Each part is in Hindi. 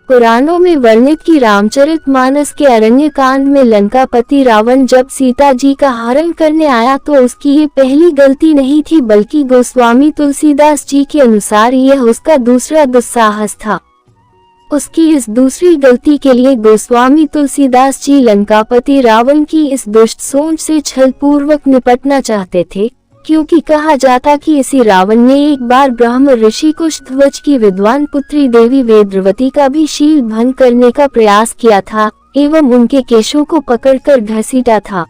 पुराणों में वर्णित की रामचरितमानस के अरण्य कांड में लंकापति रावण जब सीता जी का हरण करने आया तो उसकी ये पहली गलती नहीं थी, बल्कि गोस्वामी तुलसीदास जी के अनुसार यह उसका दूसरा दुस्साहस था। उसकी इस दूसरी गलती के लिए गोस्वामी तुलसीदास जी लंकापति रावण की इस दुष्ट सोच से छलपूर्वक निपटना चाहते थे, क्योंकि कहा जाता कि इसी रावण ने एक बार ब्रह्म ऋषि कुशध्वज की विद्वान पुत्री देवी वेद्रवती का भी शील भंग करने का प्रयास किया था एवं उनके केशों को पकड़कर घसीटा था।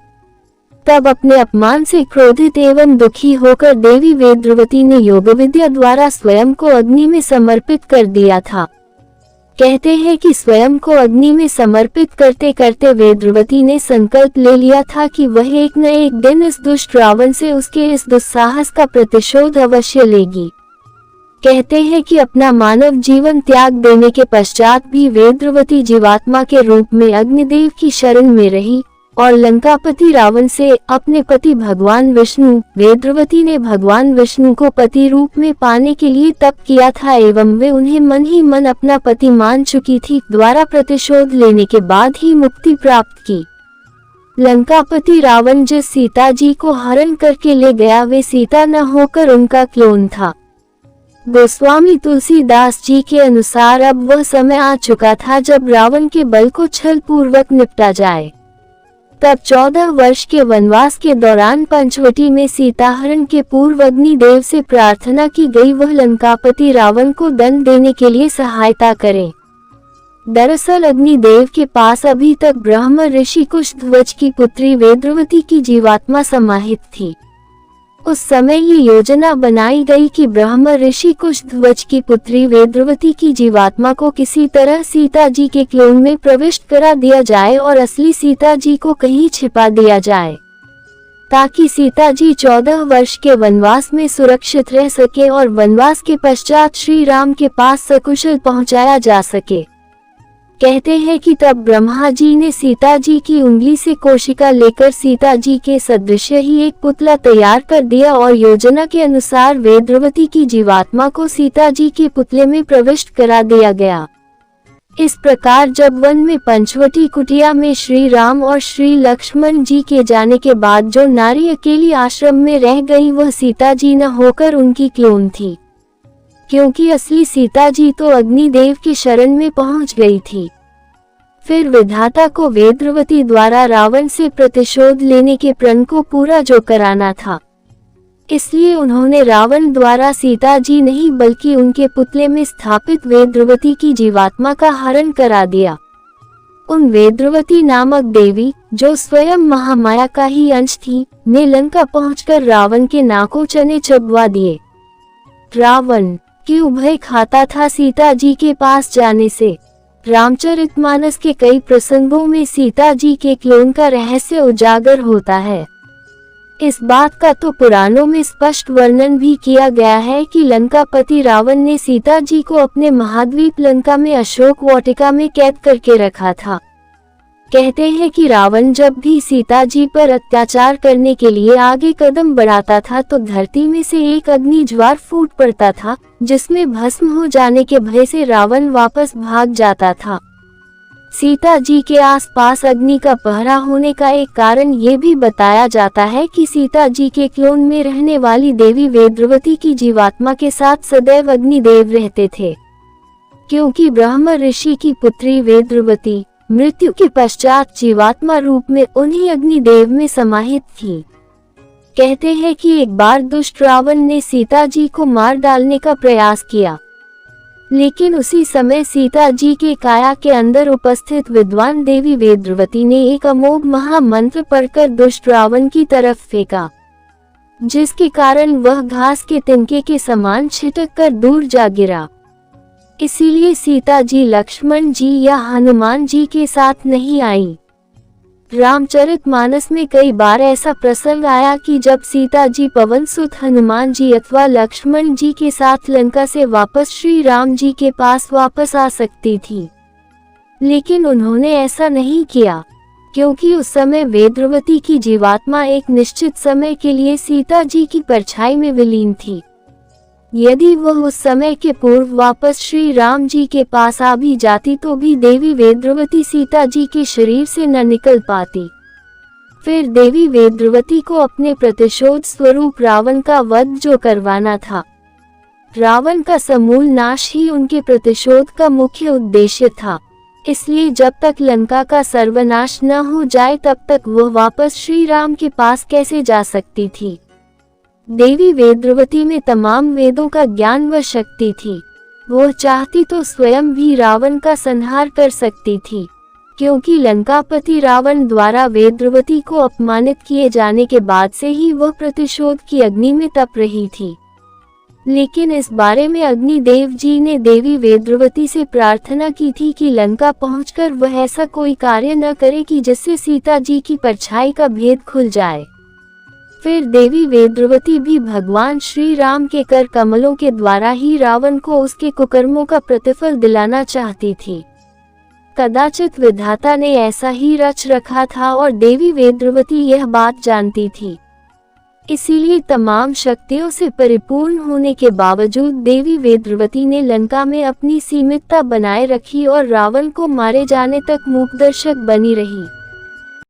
तब अपने अपमान से क्रोधित एवं दुखी होकर देवी वेद्रवती ने योगविद्या द्वारा स्वयं को अग्नि में समर्पित कर दिया था। कहते हैं कि स्वयं को अग्नि में समर्पित करते करते वेद्रवती ने संकल्प ले लिया था कि वह एक न एक दिन इस दुष्ट रावण से उसके इस दुस्साहस का प्रतिशोध अवश्य लेगी। कहते हैं कि अपना मानव जीवन त्याग देने के पश्चात भी वेद्रवती जीवात्मा के रूप में अग्निदेव की शरण में रही और लंकापति रावण से अपने पति भगवान विष्णु, वेद्रवती ने भगवान विष्णु को पति रूप में पाने के लिए तप किया था एवं वे उन्हें मन ही मन अपना पति मान चुकी थी, द्वारा प्रतिशोध लेने के बाद ही मुक्ति प्राप्त की। लंकापति रावण जिस सीता जी को हरण करके ले गया वे सीता न होकर उनका क्लोन था। गोस्वामी तुलसीदास जी के अनुसार अब वह समय आ चुका था जब रावण के बल को छल पूर्वक निपटा जाए। तब 14 वर्ष के वनवास के दौरान पंचवटी में सीताहरण के पूर्व अग्निदेव से प्रार्थना की गई वह लंकापति रावण को दंड देने के लिए सहायता करें। दरअसल अग्निदेव के पास अभी तक ब्रह्म ऋषि कुशध्वज की पुत्री वेद्रवती की जीवात्मा समाहित थी। उस समय ये योजना बनाई गई कि ब्रह्म ऋषि कुशध्वज की पुत्री वेद्रवती की जीवात्मा को किसी तरह सीता जी के क्लोन में प्रविष्ट करा दिया जाए और असली सीता जी को कहीं छिपा दिया जाए, ताकि सीता जी 14 वर्ष के वनवास में सुरक्षित रह सके और वनवास के पश्चात श्री राम के पास सकुशल पहुंचाया जा सके। कहते हैं कि तब ब्रह्मा जी ने सीता जी की उंगली से कोशिका लेकर सीता जी के सदृश ही एक पुतला तैयार कर दिया और योजना के अनुसार वेद्रवती की जीवात्मा को सीता जी के पुतले में प्रविष्ट करा दिया गया। इस प्रकार जब वन में पंचवटी कुटिया में श्री राम और श्री लक्ष्मण जी के जाने के बाद जो नारी अकेली आश्रम में रह गई वह सीता जी न होकर उनकी क्लोन थी, क्योंकि असली सीता जी तो अग्निदेव की शरण में पहुंच गई थी। फिर विधाता को वेद्रवती द्वारा रावण से प्रतिशोध लेने के प्रण को पूरा जो कराना था, इसलिए उन्होंने रावण द्वारा सीता जी नहीं बल्कि उनके पुतले में स्थापित वेद्रवती की जीवात्मा का हरण करा दिया। उन वेद्रवती नामक देवी, जो स्वयं महामाया का ही अंश थी, ने लंका पहुंचकर रावण के नाकों चने चबवा दिए। रावण क्यों भय खाता था सीता जी के पास जाने से? रामचरितमानस के कई प्रसंगों में सीता जी के क्लोन का रहस्य उजागर होता है। इस बात का तो पुराणों में स्पष्ट वर्णन भी किया गया है कि लंकापति रावण ने सीता जी को अपने महाद्वीप लंका में अशोक वाटिका में कैद करके रखा था। कहते हैं कि रावण जब भी सीता जी पर अत्याचार करने के लिए आगे कदम बढ़ाता था तो धरती में से एक अग्नि ज्वार फूट पड़ता था, जिसमें भस्म हो जाने के भय से रावण वापस भाग जाता था। सीता जी के आसपास अग्नि का पहरा होने का एक कारण ये भी बताया जाता है कि सीता जी के क्लोन में रहने वाली देवी वेद्रवती की जीवात्मा के साथ सदैव अग्निदेव रहते थे, क्योंकि ब्रह्म ऋषि की पुत्री वेद्रवती मृत्यु के पश्चात जीवात्मा रूप में उन्हीं अग्निदेव में समाहित थी। कहते हैं कि एक बार दुष्ट रावण ने सीता जी को मार डालने का प्रयास किया, लेकिन उसी समय सीता जी के काया के अंदर उपस्थित विद्वान देवी वेद्रवती ने एक अमोघ महामंत्र पढ़कर दुष्ट रावण की तरफ फेंका, जिसके कारण वह घास के तिनके के समान छिटक कर दूर जा गिरा। इसीलिए सीता जी लक्ष्मण जी या हनुमान जी के साथ नहीं आई। रामचरितमानस में कई बार ऐसा प्रसंग आया कि जब सीता जी पवन सुत हनुमान जी अथवा लक्ष्मण जी के साथ लंका से वापस श्री राम जी के पास वापस आ सकती थी, लेकिन उन्होंने ऐसा नहीं किया, क्योंकि उस समय वेद्रवती की जीवात्मा एक निश्चित समय के लिए सीता जी की परछाई में विलीन थी। यदि वह उस समय के पूर्व वापस श्री राम जी के पास आ भी जाती तो भी देवी वेदवती सीता जी के शरीर से न निकल पाती। फिर देवी वेदवती को अपने प्रतिशोध स्वरूप रावण का वध जो करवाना था, रावण का समूल नाश ही उनके प्रतिशोध का मुख्य उद्देश्य था। इसलिए जब तक लंका का सर्वनाश न हो जाए तब तक वह वापस श्री राम के पास कैसे जा सकती थी। देवी वेदवती में तमाम वेदों का ज्ञान व शक्ति थी। वह चाहती तो स्वयं भी रावण का संहार कर सकती थी, क्योंकि लंकापति रावण द्वारा वेदवती को अपमानित किए जाने के बाद से ही वह प्रतिशोध की अग्नि में तप रही थी। लेकिन इस बारे में अग्निदेव जी ने देवी वेदवती से प्रार्थना की थी कि लंका पहुंचकर वह ऐसा कोई कार्य न करे कि जिससे सीता जी की परछाई का भेद खुल जाए। फिर देवी वेदवती भी भगवान श्री राम के कर कमलों के द्वारा ही रावण को उसके कुकर्मों का प्रतिफल दिलाना चाहती थी। कदाचित विधाता ने ऐसा ही रच रखा था और देवी वेदवती यह बात जानती थी। इसीलिए तमाम शक्तियों से परिपूर्ण होने के बावजूद देवी वेदवती ने लंका में अपनी सीमितता बनाए रखी और रावण को मारे जाने तक मूकदर्शक बनी रही।